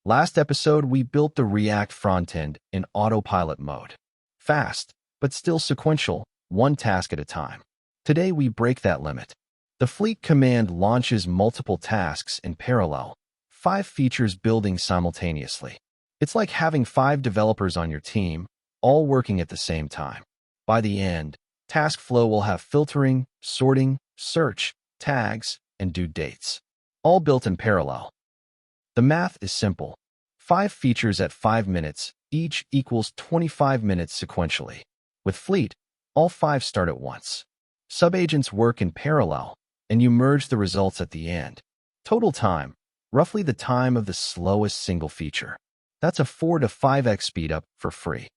Last episode, we built the React frontend in autopilot mode. Fast, but still sequential, one task at a time. Today, we break that limit. The fleet command launches multiple tasks in parallel, 5 features building simultaneously. It's like having 5 developers on your team, all working at the same time. By the end, TaskFlow will have filtering, sorting, search, tags, and due dates, all built in parallel. The math is simple. 5 features at 5 minutes, each equals 25 minutes sequentially. With Fleet, all 5 start at once. Subagents work in parallel, and you merge the results at the end. Total time, roughly the time of the slowest single feature. That's a 4 to 5x speedup for free.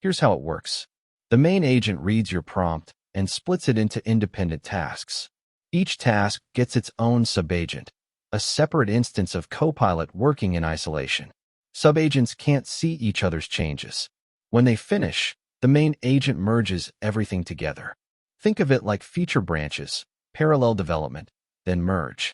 Here's how it works. The main agent reads your prompt and splits it into independent tasks. Each task gets its own subagent, a separate instance of Copilot working in isolation. Subagents can't see each other's changes. When they finish, the main agent merges everything together. Think of it like feature branches, parallel development, then merge.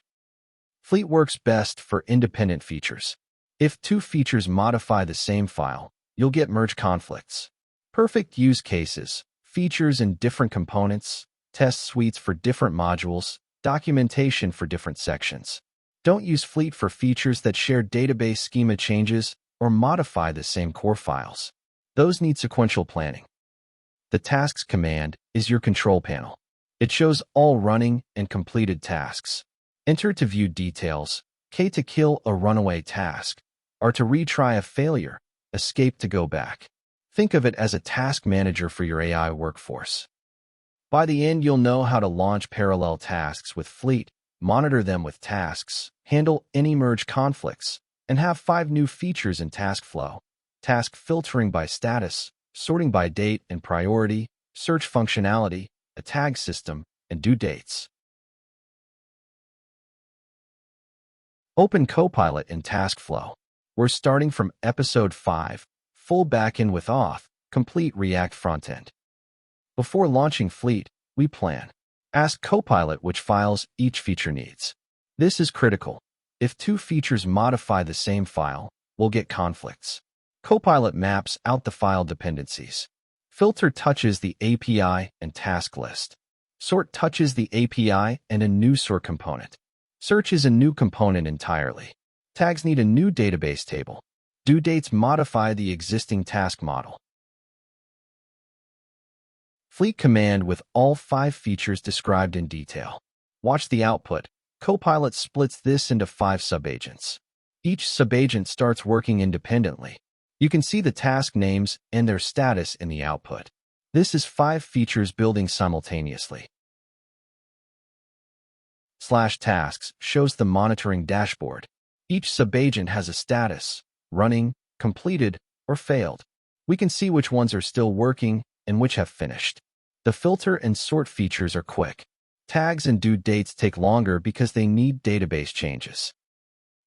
Fleet works best for independent features. If 2 features modify the same file, you'll get merge conflicts. Perfect use cases, features in different components, test suites for different modules, documentation for different sections. Don't use Fleet for features that share database schema changes or modify the same core files. Those need sequential planning. The Tasks command is your control panel. It shows all running and completed tasks. Enter to view details, K to kill a runaway task, R to retry a failure, escape to go back. Think of it as a task manager for your AI workforce. By the end, you'll know how to launch parallel tasks with Fleet, monitor them with tasks, handle any merge conflicts, and have 5 new features in TaskFlow: task filtering by status, sorting by date and priority, search functionality, a tag system, and due dates. Open Copilot in TaskFlow. We're starting from episode 5, full backend with auth, complete React frontend. Before launching Fleet, we plan. Ask Copilot which files each feature needs. This is critical. If 2 features modify the same file, we'll get conflicts. Copilot maps out the file dependencies. Filter touches the API and task list. Sort touches the API and a new sort component. Search is a new component entirely. Tags need a new database table. Due dates modify the existing task model. Fleet command with all 5 features described in detail. Watch the output. Copilot splits this into 5 subagents. Each subagent starts working independently. You can see the task names and their status in the output. This is 5 features building simultaneously. /tasks shows the monitoring dashboard. Each subagent has a status: running, completed, or failed. We can see which ones are still working and which have finished. The filter and sort features are quick. Tags and due dates take longer because they need database changes.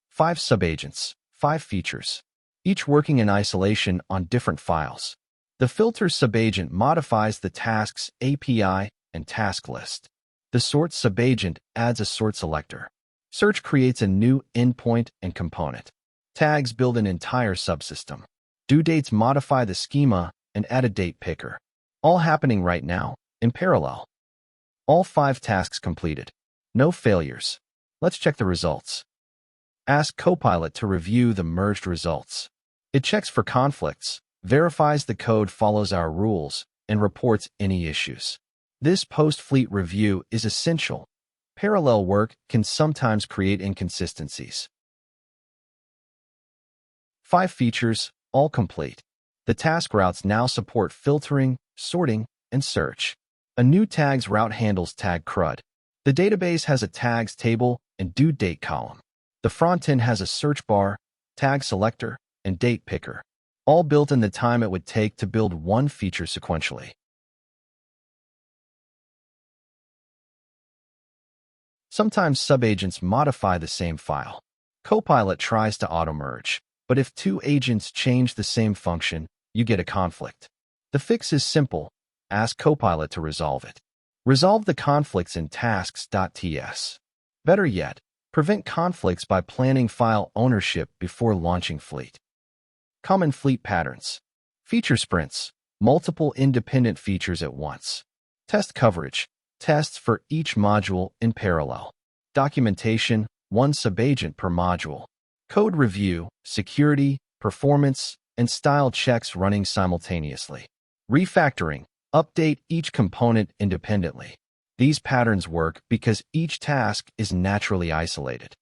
5 subagents, 5 features, each working in isolation on different files. The filter subagent modifies the task's API and task list. The sort subagent adds a sort selector. Search creates a new endpoint and component. Tags build an entire subsystem. Due dates modify the schema and add a date picker. All happening right now, in parallel. All 5 tasks completed. No failures. Let's check the results. Ask Copilot to review the merged results. It checks for conflicts, verifies the code follows our rules, and reports any issues. This post-Fleet review is essential. Parallel work can sometimes create inconsistencies. 5 features, all complete. The task routes now support filtering, sorting, and search. A new tags route handles tag CRUD. The database has a tags table and due date column. The frontend has a search bar, tag selector, and date picker, all built in the time it would take to build one feature sequentially. Sometimes subagents modify the same file. Copilot tries to auto-merge, but if 2 agents change the same function, you get a conflict. The fix is simple. Ask Copilot to resolve it. Resolve the conflicts in tasks.ts. Better yet, Prevent conflicts by planning file ownership before launching Fleet. Common Fleet patterns. Feature sprints. Multiple independent features at once. Test coverage. Tests for each module in parallel. Documentation. One subagent per module. Code review. Security, performance, and style checks running simultaneously. Refactoring. Update each component independently. These patterns work because each task is naturally isolated.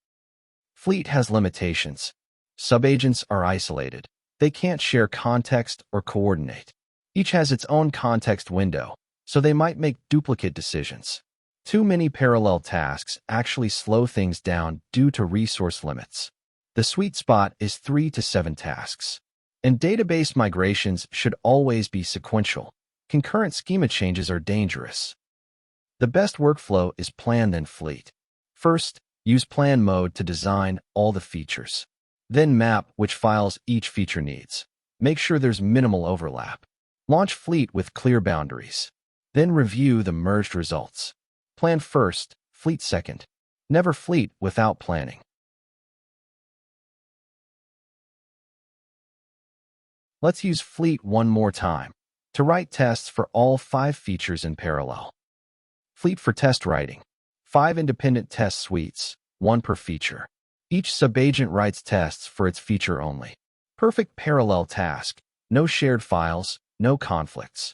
Fleet has limitations. Subagents are isolated. They can't share context or coordinate. Each has its own context window, so they might make duplicate decisions. Too many parallel tasks actually slow things down due to resource limits. The sweet spot is 3 to 7 tasks. And database migrations should always be sequential. Concurrent schema changes are dangerous. The best workflow is plan then Fleet. First, use plan mode to design all the features. Then map which files each feature needs. Make sure there's minimal overlap. Launch Fleet with clear boundaries. Then review the merged results. Plan first, Fleet second. Never Fleet without planning. Let's use Fleet one more time to write tests for all 5 features in parallel. Fleet for test writing. 5 independent test suites, 1 per feature. Each subagent writes tests for its feature only. Perfect parallel task. No shared files, no conflicts.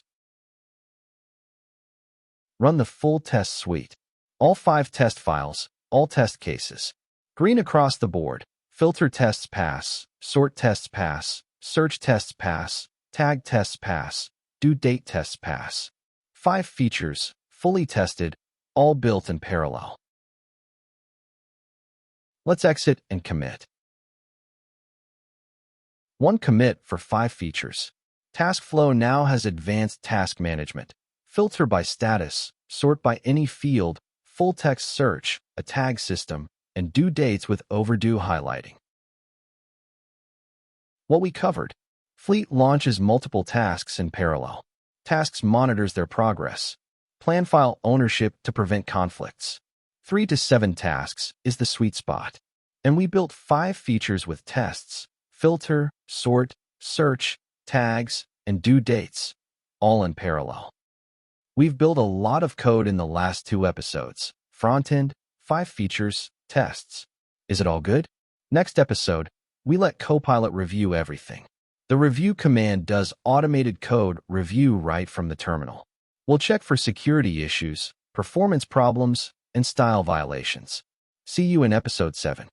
Run the full test suite. All 5 test files, all test cases. Green across the board. Filter tests pass, sort tests pass, search tests pass, tag tests pass, due date tests pass. 5 features, fully tested, all built in parallel. Let's exit and commit. 1 commit for 5 features. TaskFlow now has advanced task management. Filter by status, sort by any field, full text search, a tag system, and due dates with overdue highlighting. What we covered. Fleet launches multiple tasks in parallel. Tasks monitors their progress. Plan file ownership to prevent conflicts. 3 to 7 tasks is the sweet spot. And we built 5 features with tests, filter, sort, search, tags, and due dates, all in parallel. We've built a lot of code in the last 2 episodes. Front-end, 5 features, tests. Is it all good? Next episode, we let Copilot review everything. The review command does automated code review right from the terminal. We'll check for security issues, performance problems, and style violations. See you in episode 7.